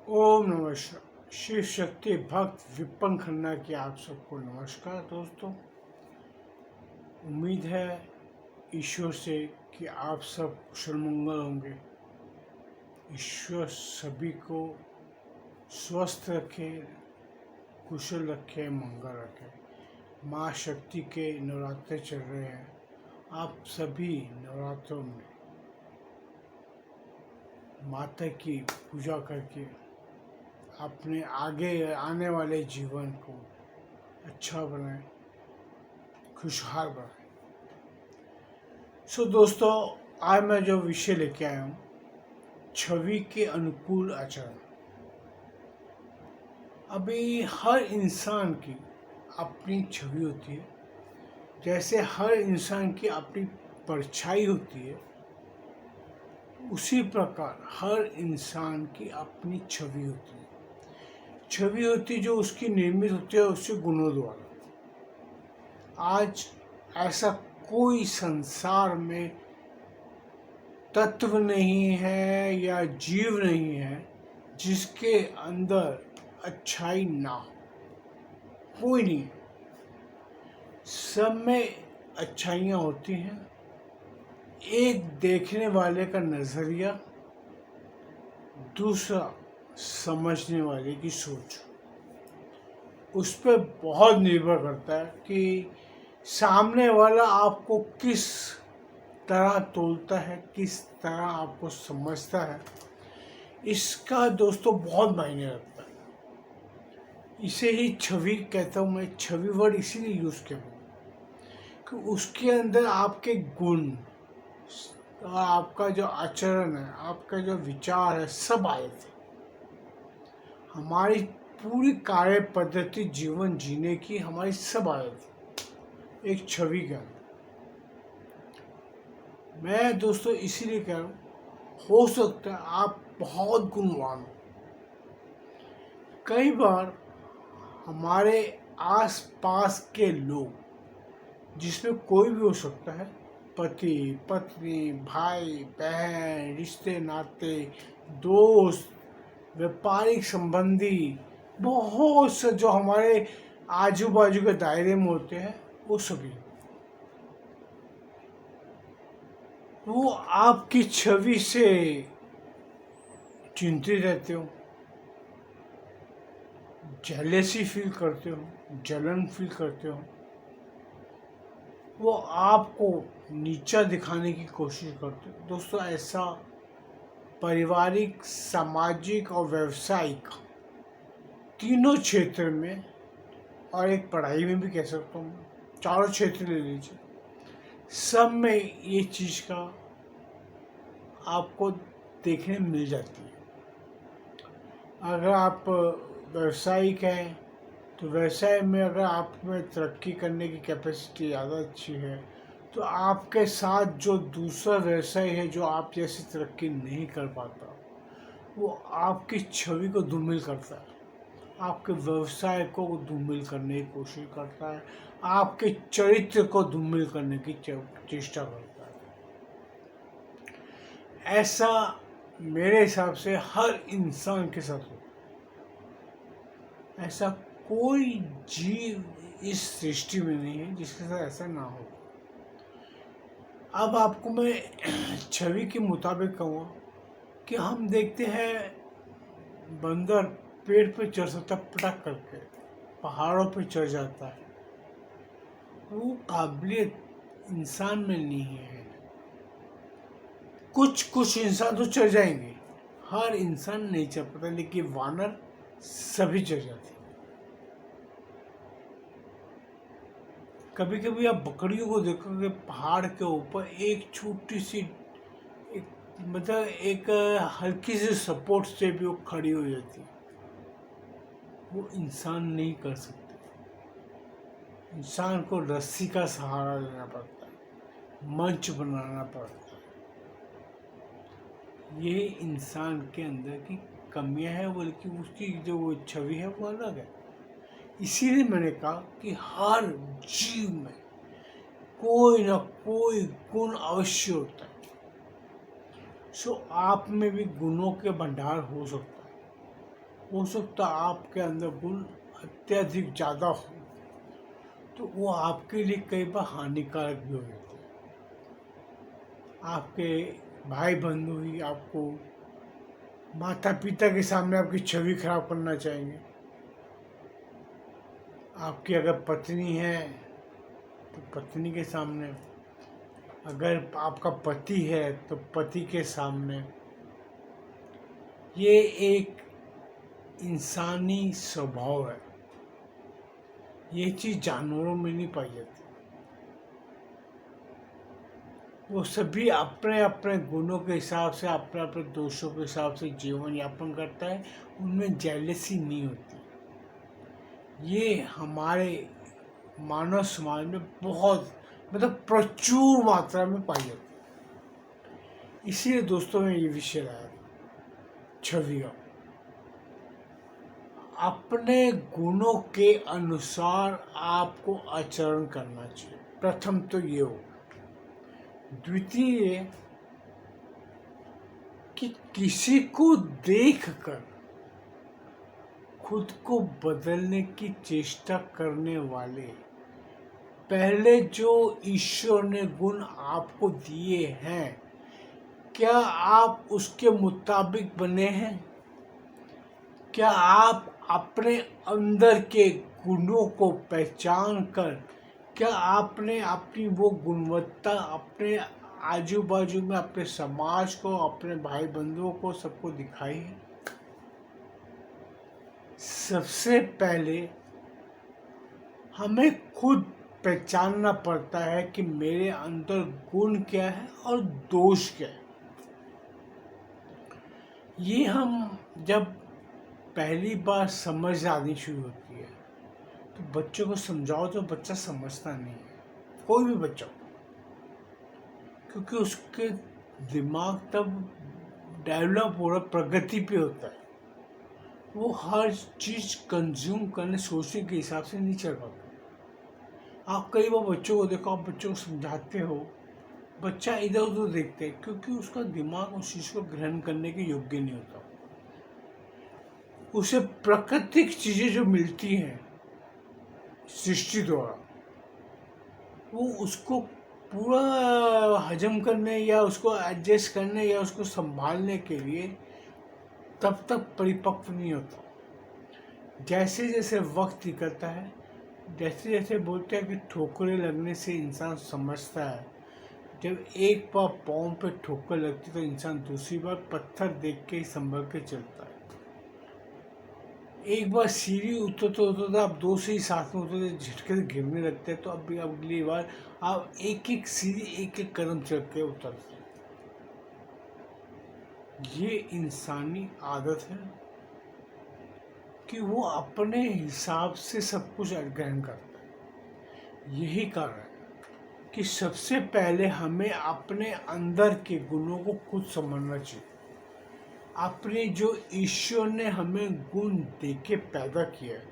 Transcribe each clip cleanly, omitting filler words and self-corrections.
ओम नमः शिव शक्ति भक्त विपन खन्ना की आप सबको नमस्कार दोस्तों। उम्मीद है ईश्वर से कि आप सब कुशल मंगल होंगे। ईश्वर सभी को स्वस्थ रखे, कुशल रखे, मंगल रखे। माँ शक्ति के नवरात्रे चल रहे हैं। आप सभी नवरात्रों में माता की पूजा करके अपने आगे आने वाले जीवन को अच्छा बनाएं, खुशहाल बनाएं। दोस्तों, आज मैं जो विषय लेके आया हूँ, छवि के अनुकूल आचरण। अभी हर इंसान की अपनी छवि होती है, जैसे हर इंसान की अपनी परछाई होती है, उसी प्रकार हर इंसान की अपनी छवि होती है। छवि होती है जो उसकी निर्मित होती है उसके गुणों द्वारा। आज ऐसा कोई संसार में तत्व नहीं है या जीव नहीं है जिसके अंदर अच्छाई ना हो। कोई नहीं, सब में अच्छाइयाँ होती हैं। एक देखने वाले का नजरिया, दूसरा समझने वाले की सोच, उस पर बहुत निर्भर करता है कि सामने वाला आपको किस तरह तोलता है, किस तरह आपको समझता है। इसका दोस्तों बहुत मायने रखता है। इसे ही छवि कहता हूँ मैं। छवि वर्ड इसीलिए यूज़ किया कि उसके अंदर आपके गुण और आपका जो आचरण है, आपका जो विचार है, सब आए थे। हमारी पूरी कार्य पद्धति जीवन जीने की हमारी सब आए थे एक छवि के अंदर। मैं दोस्तों इसीलिए कह रहा हूँ, हो सकता है आप बहुत गुणवान हो। कई बार हमारे आस पास के लोग, जिसमें कोई भी हो सकता है, पति पत्नी, भाई बहन, रिश्ते नाते, दोस्त, व्यापारिक संबंधी, बहुत से जो हमारे आजू बाजू के दायरे में होते हैं, वो सभी वो आपकी छवि से चिंतित रहते हो, जेलेसी फील करते हो, जलन फील करते हो। वो आपको नीचा दिखाने की कोशिश करते हो। दोस्तों, ऐसा पारिवारिक, सामाजिक और व्यावसायिक तीनों क्षेत्र में, और एक पढ़ाई में भी कह सकता हूँ, चारों क्षेत्र ले लीजिए, सब में ये चीज़ का आपको देखने मिल जाती है। अगर आप व्यवसायिक हैं तो व्यवसाय में अगर आप में तरक्की करने की कैपेसिटी ज़्यादा अच्छी है, तो आपके साथ जो दूसरा व्यवसाय है जो आप जैसी तरक्की नहीं कर पाता, वो आपकी छवि को धूमिल करता है, आपके व्यवसाय को धूमिल करने की कोशिश करता है, आपके चरित्र को धूमिल करने की चेष्टा करता है। ऐसा मेरे हिसाब से हर इंसान के साथ होता है। ऐसा कोई जीव इस सृष्टि में नहीं है जिसके साथ ऐसा ना हो। अब आपको मैं छवि के मुताबिक कहूँगा कि हम देखते हैं बंदर पेड़ पे चढ़ सकता, पटक करके पहाड़ों पे चढ़ जाता है। वो काबिलियत इंसान में नहीं है। कुछ इंसान तो चढ़ जाएंगे, हर इंसान नहीं चढ़ पाता, लेकिन वानर सभी चढ़ जाते हैं। कभी कभी आप बकरियों को देखोगे पहाड़ के ऊपर एक छोटी सी, मतलब एक हल्की सी सपोर्ट से भी वो खड़ी हो जाती है। वो इंसान नहीं कर सकते। इंसान को रस्सी का सहारा लेना पड़ता है, मंच बनाना पड़ता है। ये इंसान के अंदर की कमियां हैं, बल्कि उसकी जो वो छवि है वो अलग है। इसीलिए मैंने कहा कि हर जीव में कोई ना कोई गुण अवश्य होता है। आप में भी गुणों के भंडार हो सकता है। हो सकता है आपके अंदर गुण अत्यधिक ज़्यादा हो, तो वो आपके लिए कई बार हानिकारक भी हो जाते हैं। आपके भाई बंधु ही आपको माता पिता के सामने आपकी छवि खराब करना चाहेंगे। आपकी अगर पत्नी है तो पत्नी के सामने, अगर आपका पति है तो पति के सामने। ये एक इंसानी स्वभाव है, ये चीज़ जानवरों में नहीं पाई जाती। वो सभी अपने अपने गुणों के हिसाब से, अपने अपने दोषों के हिसाब से जीवन यापन करता है, उनमें जेलसी नहीं होती। ये हमारे मानव समाज में बहुत प्रचुर मात्रा में पाई जाती है। इसीलिए दोस्तों में ये विषय लाया छवियाँ। अपने गुणों के अनुसार आपको आचरण करना चाहिए, प्रथम तो ये हो। द्वितीय कि किसी को देखकर खुद को बदलने की चेष्टा करने वाले, पहले जो ईश्वर ने गुण आपको दिए हैं, क्या आप उसके मुताबिक बने हैं? क्या आप अपने अंदर के गुणों को पहचान कर, क्या आपने अपनी वो गुणवत्ता अपने आजू बाजू में, अपने समाज को, अपने भाई बंधुओं को, सबको दिखाई है? सबसे पहले हमें खुद पहचानना पड़ता है कि मेरे अंदर गुण क्या है और दोष क्या है। ये हम जब पहली बार समझ आनी शुरू होती है तो बच्चों को समझाओ तो बच्चा समझता नहीं है, कोई भी बच्चा, क्योंकि उसके दिमाग तब डेवलप हो रहा, प्रगति पे होता है। वो हर चीज़ कंज्यूम करने, सोचने के हिसाब से नहीं चल पाता। आप कई बार बच्चों को देखो, आप बच्चों को समझाते हो, बच्चा इधर उधर देखते हैं, क्योंकि उसका दिमाग उस चीज़ को ग्रहण करने के योग्य नहीं होता। उसे प्राकृतिक चीज़ें जो मिलती हैं सृष्टि द्वारा, वो उसको पूरा हजम करने या उसको एडजस्ट करने या उसको संभालने के लिए तब तक परिपक्व नहीं होता। जैसे जैसे वक्त निकलता है, जैसे जैसे बोलते हैं कि ठोकरें लगने से इंसान समझता है। जब एक बार पाँव पे ठोकर लगती तो इंसान दूसरी बार पत्थर देख के ही संभल के चलता है। एक बार सीढ़ी उतरते उतरते आप दो से ही साथ में उतरते, झटके से गिरने लगते हैं, तो अब अगली बार आप एक एक सीढ़ी, एक एक कदम चल के उतरते हैं। ये इंसानी आदत है कि वो अपने हिसाब से सब कुछ ग्रहण करता है। यही कारण है कि सबसे पहले हमें अपने अंदर के गुणों को खुद समझना चाहिए। अपने जो ईश्वर ने हमें गुण देके पैदा किया है,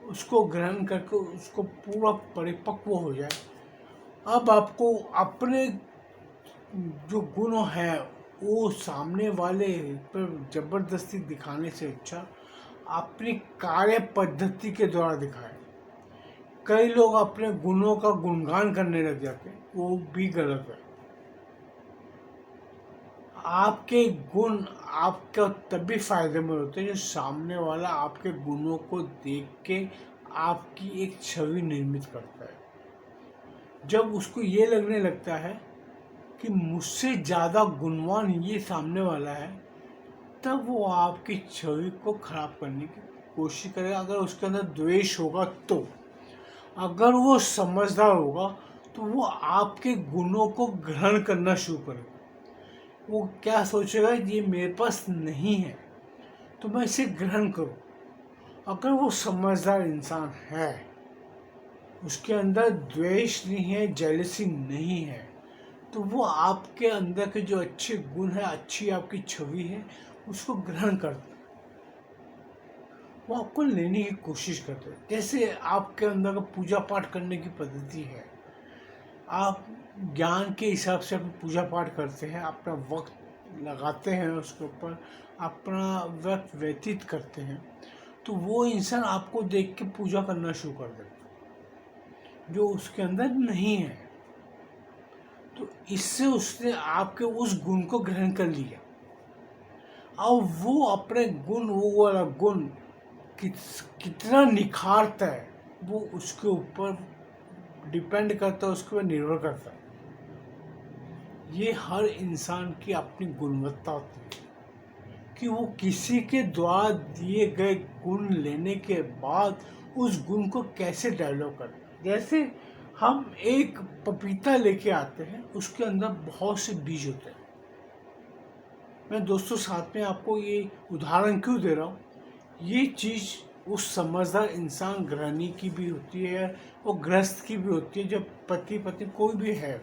उसको ग्रहण करके उसको पूरा परिपक्व हो जाए। अब आपको अपने जो गुण हैं वो सामने वाले पर जबरदस्ती दिखाने से अच्छा अपनी कार्य पद्धति के द्वारा दिखाएं। कई लोग अपने गुणों का गुणगान करने लग जाते हैं, वो भी गलत है। आपके गुण आपका तभी फायदेमंद होते हैं जो सामने वाला आपके गुणों को देख के आपकी एक छवि निर्मित करता है। जब उसको ये लगने लगता है कि मुझसे ज़्यादा गुणवान ये सामने वाला है, तब वो आपकी छवि को खराब करने की कोशिश करेगा। अगर उसके अंदर द्वेष होगा तो, अगर वो समझदार होगा तो वो आपके गुणों को ग्रहण करना शुरू करेगा। वो क्या सोचेगा, ये मेरे पास नहीं है तो मैं इसे ग्रहण करूं। अगर वो समझदार इंसान है, उसके अंदर द्वेष नहीं है, जेलसी नहीं है, तो वो आपके अंदर के जो अच्छे गुण है, अच्छी आपकी छवि है, उसको ग्रहण करता है। वो आपको लेने की कोशिश करते हैं। जैसे आपके अंदर का पूजा पाठ करने की पद्धति है, आप ज्ञान के हिसाब से अपनी पूजा पाठ करते हैं, अपना वक्त लगाते हैं, उसके ऊपर अपना वक्त व्यतीत करते हैं, तो वो इंसान आपको देख के पूजा करना शुरू कर देता है जो उसके अंदर नहीं है। तो इससे उसने आपके उस गुण को ग्रहण कर लिया। अब वो अपने गुण, वो वाला गुण कितना निखारता है वो उसके ऊपर डिपेंड करता है, उसके ऊपर निर्भर करता है। ये हर इंसान की अपनी गुणवत्ता होती है कि वो किसी के द्वारा दिए गए गुण लेने के बाद उस गुण को कैसे डेवलप करते हैं। जैसे हम एक पपीता लेके आते हैं, उसके अंदर बहुत से बीज होते हैं। मैं दोस्तों साथ में आपको ये उदाहरण क्यों दे रहा हूँ, ये चीज़ उस समझदार इंसान गृहिणी की भी होती है और गृहस्थ की भी होती है, जब पति पत्नी कोई भी है,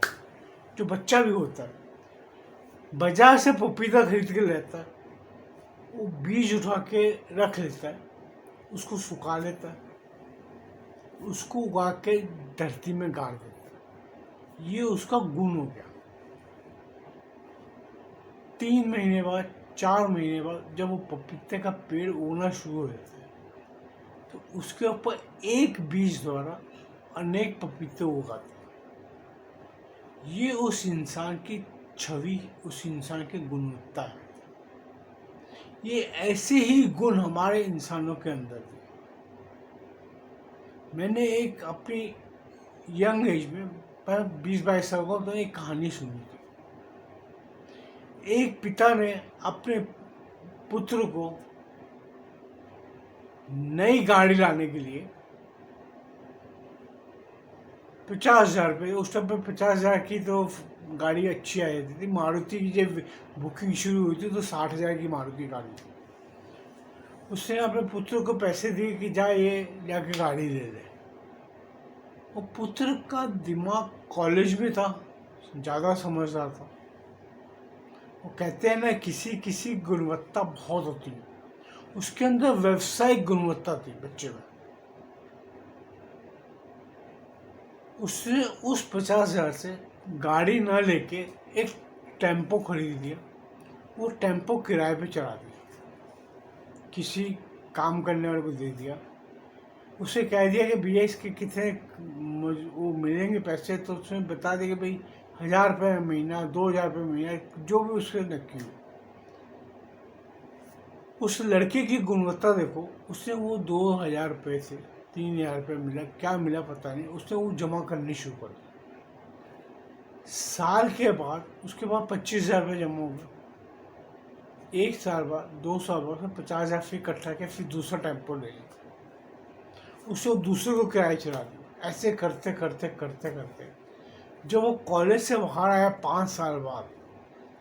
जो बच्चा भी होता है, बाजार से पपीता खरीद के लेता है, वो बीज उठा के रख लेता है, उसको सुखा लेता है, उसको उगा के धरती में गाड़ देता है। ये उसका गुण हो गया। 3 महीने बाद, 4 महीने बाद जब वो पपीते का पेड़ उगना शुरू हो जाता है, तो उसके ऊपर एक बीज द्वारा अनेक पपीते उगाते हैं। ये उस इंसान की छवि, उस इंसान की गुणवत्ता है। ये ऐसे ही गुण हमारे इंसानों के अंदर भी। मैंने एक अपनी यंग एज में, 20-22 साल का, तो एक कहानी सुनी थी। एक पिता ने अपने पुत्र को नई गाड़ी लाने के लिए 50,000 रुपये, उस टाइम पे 50,000 की तो गाड़ी अच्छी आ जाती थी। मारुति की जब बुकिंग शुरू हुई थी तो 60,000 की मारुति गाड़ी थी। उसने अपने पुत्र को पैसे दिए कि जा ये जाके गाड़ी ले ले। वो पुत्र का दिमाग कॉलेज में था, ज़्यादा समझदार था। वो कहते हैं ना, किसी किसी गुणवत्ता बहुत होती है। उसके अंदर व्यवसायिक गुणवत्ता थी बच्चे में। उसने उस 50,000 से गाड़ी ना लेके एक टेम्पो खरीद लिया। वो टेम्पो किराए पे चला दिया, किसी काम करने वाले को दे दिया। उसे कह दिया कि भैया इसके कितने वो मिलेंगे पैसे, तो उसने बता दिया कि भाई 1,000 रुपये महीना, 2,000 रुपये महीना, जो भी उसके नक्की हो। उस लड़के की गुणवत्ता देखो, उसने वो 2,000 रुपये से 3,000 रुपये मिला, क्या मिला पता नहीं, उसने वो जमा करनी शुरू कर दी। साल के बाद उसके बाद 25,000 रुपये जमा हो गया। 1 साल बाद, 2 साल बाद फिर 50,000 फिर इकट्ठा किया, फिर दूसरा टेम्पो ले लिया, उससे दूसरे को किराए चला दिया। ऐसे करते करते करते करते जब वो कॉलेज से बाहर आया 5 साल बाद,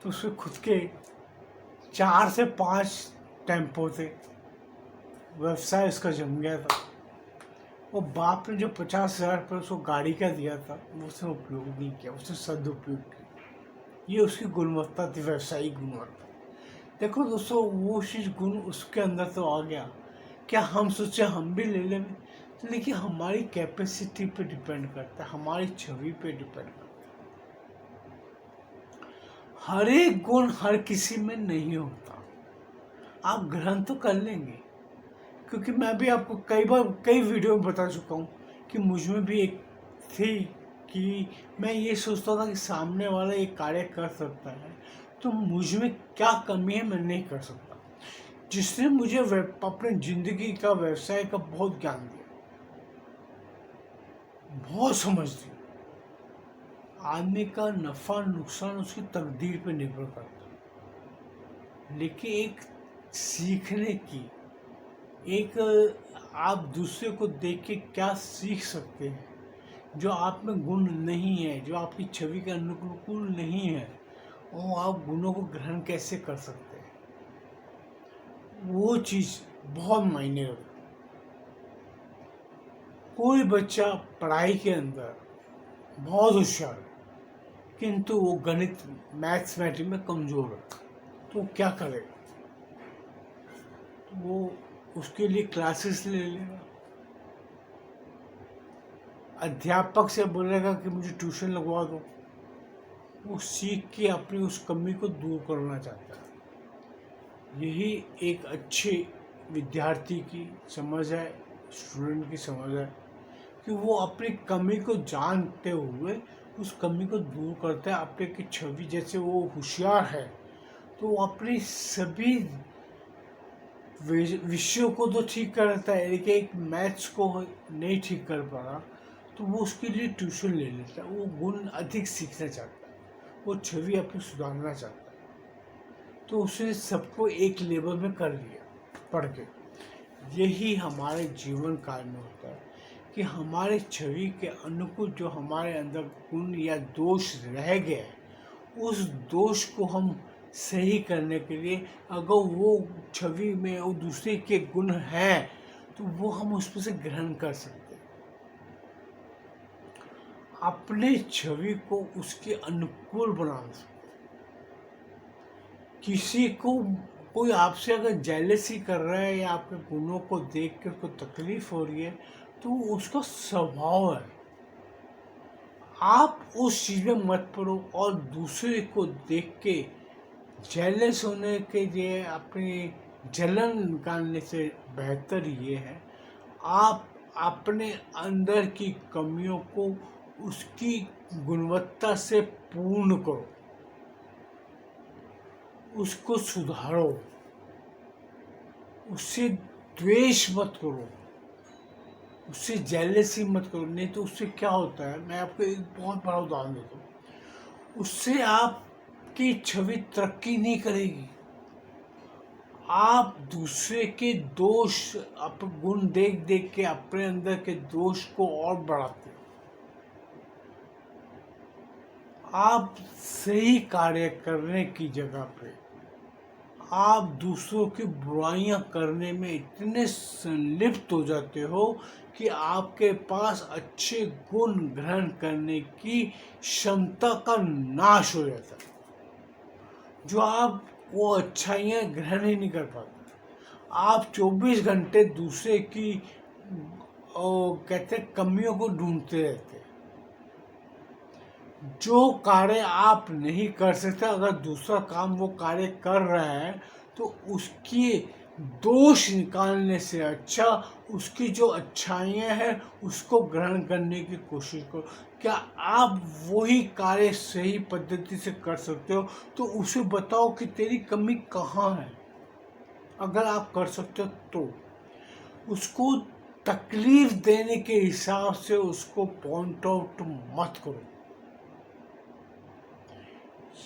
तो उसके खुद के 4 से 5 टेम्पो थे। व्यवसाय उसका जम गया था। वो बाप ने जो 50,000 रुपये उसको गाड़ी का दिया था, वो उसने उपयोग नहीं किया, उसने सदुपयोग किया। ये उसकी गुणवत्ता थी, व्यवसायिक गुणवत्ता। देखो दोस्तों, वो चीज़ गुण उसके अंदर तो आ गया। क्या हम सोचे हम भी ले लें? लेकिन हमारी कैपेसिटी पे डिपेंड करता है, हमारी छवि पे डिपेंड करता है। हर एक गुण हर किसी में नहीं होता। आप ग्रहण तो कर लेंगे, क्योंकि मैं भी आपको कई बार कई वीडियो में बता चुका हूँ कि मुझ में भी एक थी कि मैं ये सोचता था कि सामने वाला ये कार्य कर सकता है, तो मुझ में क्या कमी है मैं नहीं कर सकता। जिसने मुझे अपने ज़िंदगी का, व्यवसाय का बहुत ज्ञान दिया, बहुत समझ दी। आदमी का नफ़ा नुकसान उसकी तकदीर पे निर्भर करता है, लेकिन एक सीखने की, एक आप दूसरे को देख के क्या सीख सकते हैं, जो आप में गुण नहीं है, जो आपकी छवि के अनुकूल नहीं है, वो आप गुणों को ग्रहण कैसे कर सकते हैं, वो चीज़ बहुत मायने रखती है। कोई बच्चा पढ़ाई के अंदर बहुत होशियार है, किंतु वो गणित, मैथमेटिक्स में कमज़ोर है, तो वो क्या करेगा? तो वो उसके लिए क्लासेस ले लेगा, अध्यापक से बोलेगा कि मुझे ट्यूशन लगवा दो, वो सीख के अपनी उस कमी को दूर करना चाहता है। यही एक अच्छे विद्यार्थी की समझ है, स्टूडेंट की समझ है, कि वो अपनी कमी को जानते हुए उस कमी को दूर करता है। अपने की छवि, जैसे वो होशियार है तो वो अपनी सभी विषयों को तो ठीक करता है, लेकिन एक मैथ्स को नहीं ठीक कर पा रहा तो वो उसके लिए ट्यूशन ले लेता है। वो गुण अधिक सीखना चाहता है, वो छवि अपनी सुधारना चाहता है, तो उसने सबको एक लेवल में कर लिया पढ़ के। यही हमारे जीवन काल में होता है कि हमारे छवि के अनुकूल जो हमारे अंदर गुण या दोष रह गए, उस दोष को हम सही करने के लिए, अगर वो छवि में वो दूसरे के गुण हैं तो वो हम उसमें से ग्रहण कर सकते हैं। अपने छवि को उसके अनुकूल बनाना सकते। किसी को कोई आपसे अगर जेलसी कर रहा है या आपके गुणों को देख कर उसको तकलीफ हो रही है तो उसका स्वभाव है। आप उस चीज़ में मत पड़ो और दूसरे को देख के जेलस होने के लिए अपनी जलन निकालने से बेहतर ये है आप अपने अंदर की कमियों को उसकी गुणवत्ता से पूर्ण करो, उसको सुधारो, उससे द्वेष मत करो, उससे जेलसी मत करो। नहीं तो उससे क्या होता है, मैं आपको एक बहुत बड़ा उदाहरण देता हूँ। उससे आपकी छवि तरक्की नहीं करेगी। आप दूसरे के दोष, गुण देख देख के अपने अंदर के दोष को और बढ़ाते हो। आप सही कार्य करने की जगह पे आप दूसरों की बुराइयां करने में इतने संलिप्त हो जाते हो कि आपके पास अच्छे गुण ग्रहण करने की क्षमता का नाश हो जाता है। जो आप वो अच्छाइयाँ ग्रहण ही नहीं कर पाते। आप 24 घंटे दूसरे की कहते हैं कमियों को ढूंढते रहते हैं। जो कार्य आप नहीं कर सकते, अगर दूसरा काम वो कार्य कर रहा है तो उसकी दोष निकालने से अच्छा उसकी जो अच्छाइयाँ हैं उसको ग्रहण करने की कोशिश करो। क्या आप वही कार्य सही पद्धति से कर सकते हो तो उसे बताओ कि तेरी कमी कहाँ है। अगर आप कर सकते हो तो उसको तकलीफ देने के हिसाब से उसको पॉइंट आउट मत करो।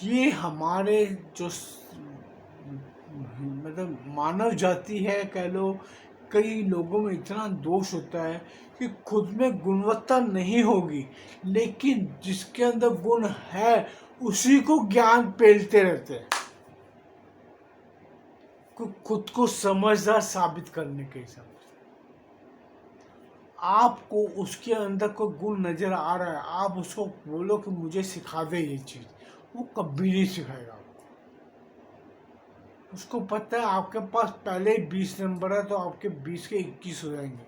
ये हमारे जो मतलब मानव जाति है कह लो, कई लोगों में इतना दोष होता है कि खुद में गुणवत्ता नहीं होगी लेकिन जिसके अंदर गुण है उसी को ज्ञान पेलते रहते हैं, खुद को समझदार साबित करने के हिसाब से। आपको उसके अंदर कोई गुण नजर आ रहा है, आप उसको बोलो कि मुझे सिखा दे ये चीज, वो कभी नहीं सिखाएगा आपको। उसको पता है आपके पास पहले ही 20 नंबर है तो आपके 20 के 21 हो जाएंगे,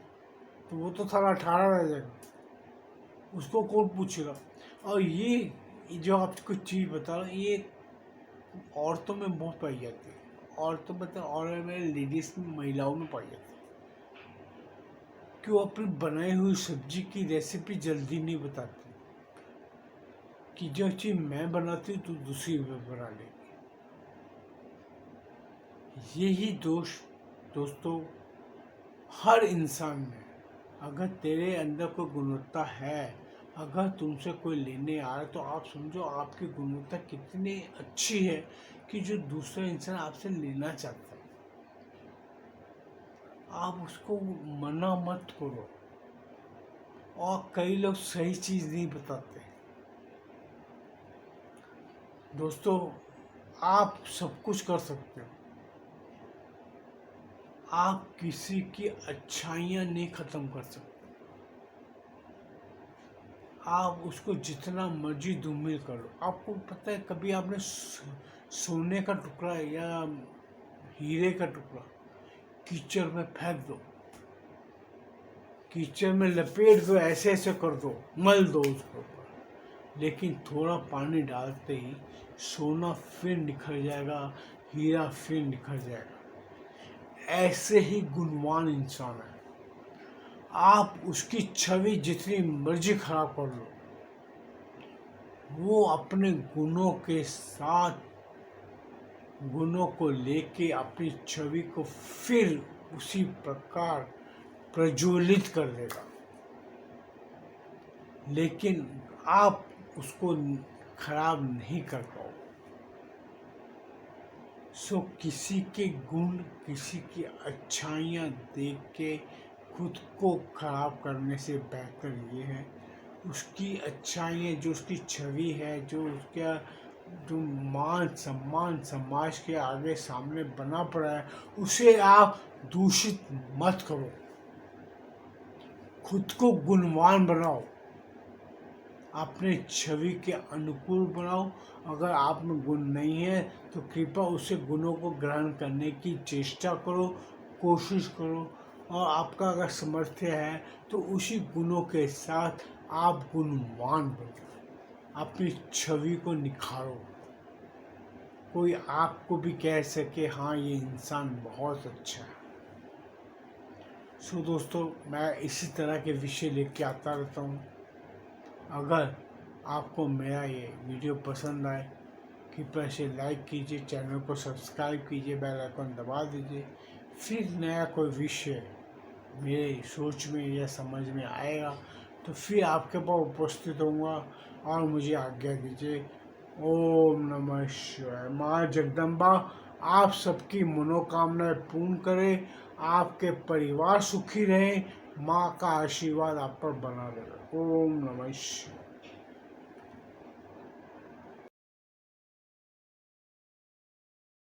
तो वो तो सारा 18 रह जाएगा, उसको कौन पूछेगा। और ये जो आपको चीज़ बता रहा हूँ ये औरतों में बहुत पाई जाती है। औरतों मतलब और में लेडीज में, महिलाओं में पाई जाती है कि वो अपनी बनाई हुई सब्जी की रेसिपी जल्दी नहीं बताती, कि जो चीज़ मैं बनाती हूँ तो दूसरी बना लेगी। यही दोष दोस्तों हर इंसान में, अगर तेरे अंदर कोई गुणवत्ता है, अगर तुमसे कोई लेने आ रहा है तो आप समझो आपकी गुणवत्ता कितनी अच्छी है कि जो दूसरा इंसान आपसे लेना चाहता है, आप उसको मना मत करो। और कई लोग सही चीज़ नहीं बताते। दोस्तों आप सब कुछ कर सकते हो, आप किसी की अच्छाइयाँ नहीं ख़त्म कर सकते। आप उसको जितना मर्जी धूमिल करो। आपको पता है कभी आपने सोने का टुकड़ा या हीरे का टुकड़ा कीचड़ में फेंक दो, कीचड़ में लपेट दो, ऐसे ऐसे कर दो, मल दो उसको, लेकिन थोड़ा पानी डालते ही सोना फिर निखर जाएगा, हीरा फिर निखर जाएगा। ऐसे ही गुणवान इंसान है। आप उसकी छवि जितनी मर्जी खराब कर लो, वो अपने गुणों के साथ, गुणों को लेके अपनी छवि को फिर उसी प्रकार प्रज्वलित कर देगा। लेकिन आप उसको खराब नहीं कर पाओगे। सो किसी के गुण, किसी की अच्छाइयाँ देख के खुद को खराब करने से बेहतर ये है उसकी अच्छाइयाँ, जो उसकी छवि है, जो उसका जो मान सम्मान समाज के आगे सामने बना पड़ा है, उसे आप दूषित मत करो। खुद को गुणवान बनाओ, अपने छवि के अनुकूल बनाओ। अगर आप में गुण नहीं है तो कृपया उसे गुणों को ग्रहण करने की चेष्टा करो, कोशिश करो। और आपका अगर सामर्थ्य है तो उसी गुणों के साथ आप गुणवान बनो, अपनी छवि को निखारो। कोई आपको भी कह सके हाँ ये इंसान बहुत अच्छा है। सो दोस्तों, मैं इसी तरह के विषय लेके आता रहता हूँ। अगर आपको मेरा ये वीडियो पसंद आए, कृपया इसे लाइक कीजिए, चैनल को सब्सक्राइब कीजिए, बेल आइकन दबा दीजिए। फिर नया कोई विषय मेरे सोच में या समझ में आएगा तो फिर आपके पास उपस्थित होऊंगा और मुझे आज्ञा दीजिए। ओम नमः शिवाय। माँ जगदम्बा आप सबकी मनोकामनाएं पूर्ण करे, आपके परिवार सुखी रहे, माँ का आशीर्वाद आप पर बना रहे। ओम नमः शिवाय।